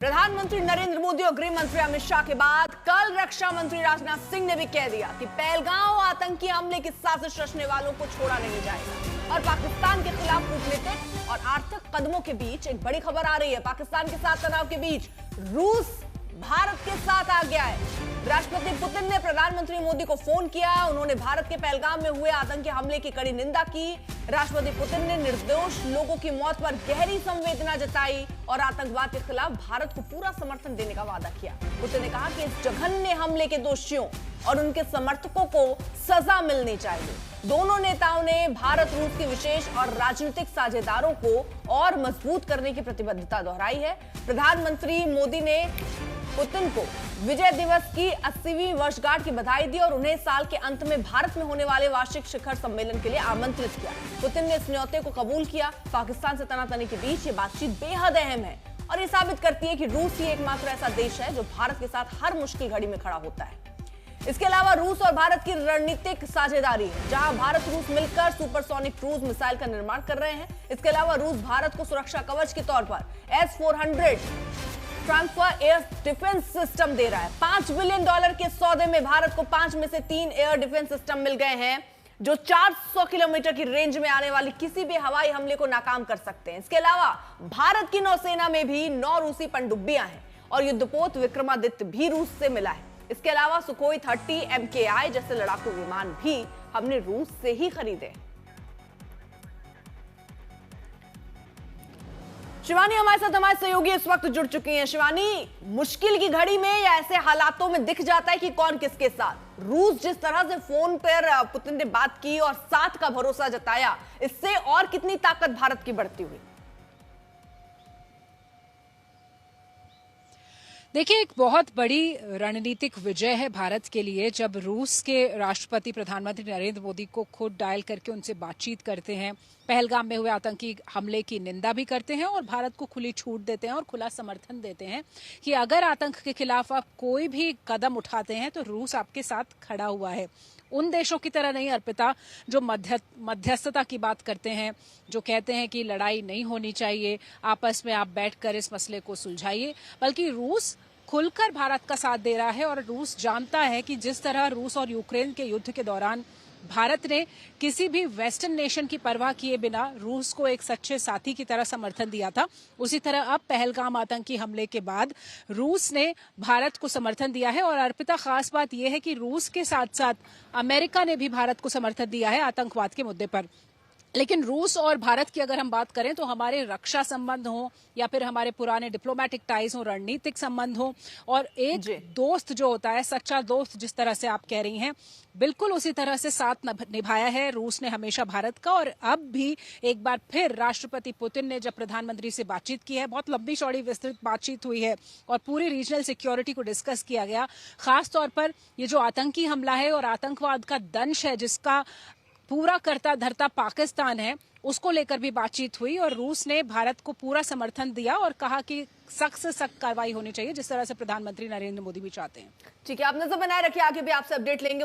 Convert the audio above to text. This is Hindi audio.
प्रधानमंत्री नरेंद्र मोदी और गृह मंत्री अमित शाह के बाद कल रक्षा मंत्री राजनाथ सिंह ने भी कह दिया कि पहलगाम आतंकी हमले की साजिश रचने वालों को छोड़ा नहीं जाएगा। और पाकिस्तान के खिलाफ कूटनीतिक और आर्थिक कदमों के बीच एक बड़ी खबर आ रही है। पाकिस्तान के साथ तनाव के बीच रूस भारत के साथ आ गया है। राष्ट्रपति पुतिन ने प्रधानमंत्री मोदी को फोन किया। उन्होंने भारत के पहलगाम में हुए आतंकी हमले की कड़ी निंदा की। राष्ट्रपति पुतिन ने निर्दोष लोगों की मौत पर गहरी संवेदना जताई और आतंकवाद के खिलाफ भारत को पूरा समर्थन देने का वादा किया। पुतिन ने कहा कि इस जघन्य हमले के दोषियों और उनके समर्थकों को सजा मिलनी चाहिए। दोनों नेताओं ने भारत रूस की विशेष और राजनीतिक साझेदारों को और मजबूत करने की प्रतिबद्धता दोहराई है। प्रधानमंत्री मोदी ने पुतिन को विजय दिवस की 80वीं वर्षगांठ की बधाई दी और उन्हें साल के अंत में भारत में होने वाले वार्षिक शिखर सम्मेलन के लिए आमंत्रित किया। पुतिन ने इस न्योते को कबूल किया। पाकिस्तान से तनातनी के बीच ये बातचीत बेहद अहम है और ये साबित करती है कि रूस ही एकमात्र ऐसा देश है जो भारत के साथ हर मुश्किल घड़ी में खड़ा होता है। इसके अलावा रूस और भारत की रणनीतिक साझेदारी है, जहां भारत रूस मिलकर सुपरसोनिक क्रूज मिसाइल का निर्माण कर रहे हैं। इसके अलावा रूस भारत को सुरक्षा कवच के तौर पर S-400 transfer air defence system दे रहा है। $5 बिलियन के सौदे में भारत को 5 में से 3 एयर डिफेंस सिस्टम मिल गए हैं, जो 400 किलोमीटर की रेंज में आने वाली किसी भी हवाई हमले को नाकाम कर सकते हैं। इसके अलावा भारत की नौसेना में भी 9 रूसी पनडुब्बियां हैं और युद्धपोत विक्रमादित्य भी रूस से मिला है। इसके अलावा सुखोई 30 MKI जैसे लड़ाकू विमान भी हमने रूस से ही खरीदे। शिवानी हमारे साथ हमारे सहयोगी इस वक्त जुड़ चुकी हैं। शिवानी, मुश्किल की घड़ी में या ऐसे हालातों में दिख जाता है कि कौन किसके साथ। रूस जिस तरह से फोन पर पुतिन ने बात की और साथ का भरोसा जताया, इससे और कितनी ताकत भारत की बढ़ती हुई? देखिए, एक बहुत बड़ी रणनीतिक विजय है भारत के लिए जब रूस के राष्ट्रपति प्रधानमंत्री नरेंद्र मोदी को खुद डायल करके उनसे बातचीत करते हैं, पहलगाम में हुए आतंकी हमले की निंदा भी करते हैं और भारत को खुली छूट देते हैं और खुला समर्थन देते हैं कि अगर आतंक के खिलाफ आप कोई भी कदम उठाते हैं तो रूस आपके साथ खड़ा हुआ है। उन देशों की तरह नहीं अर्पिता, जो मध्यस्थता की बात करते हैं, जो कहते हैं कि लड़ाई नहीं होनी चाहिए, आपस में आप बैठकर इस मसले को सुलझाइए, बल्कि रूस खुलकर भारत का साथ दे रहा है। और रूस जानता है कि जिस तरह रूस और यूक्रेन के युद्ध के दौरान भारत ने किसी भी वेस्टर्न नेशन की परवाह किए बिना रूस को एक सच्चे साथी की तरह समर्थन दिया था, उसी तरह अब पहलगाम आतंकी हमले के बाद रूस ने भारत को समर्थन दिया है। और अर्पिता, खास बात यह है कि रूस के साथ साथ अमेरिका ने भी भारत को समर्थन दिया है आतंकवाद के मुद्दे पर। लेकिन रूस और भारत की अगर हम बात करें तो हमारे रक्षा संबंध हो या फिर हमारे पुराने डिप्लोमेटिक टाइज हो, रणनीतिक संबंध हो, और एक दोस्त जो होता है, सच्चा दोस्त जिस तरह से आप कह रही हैं, बिल्कुल उसी तरह से साथ निभाया है रूस ने हमेशा भारत का। और अब भी एक बार फिर राष्ट्रपति पुतिन ने जब प्रधानमंत्री से बातचीत की है, बहुत लंबी चौड़ी विस्तृत बातचीत हुई है और पूरी रीजनल सिक्योरिटी को डिस्कस किया गया। खासतौर पर ये जो आतंकी हमला है और आतंकवाद का दंश है जिसका पूरा करता धरता पाकिस्तान है, उसको लेकर भी बातचीत हुई और रूस ने भारत को पूरा समर्थन दिया और कहा कि सख्त से सख्त कार्रवाई होनी चाहिए, जिस तरह से प्रधानमंत्री नरेंद्र मोदी भी चाहते हैं। ठीक है, आप नजर बनाए रखिए, आगे भी आपसे अपडेट लेंगे।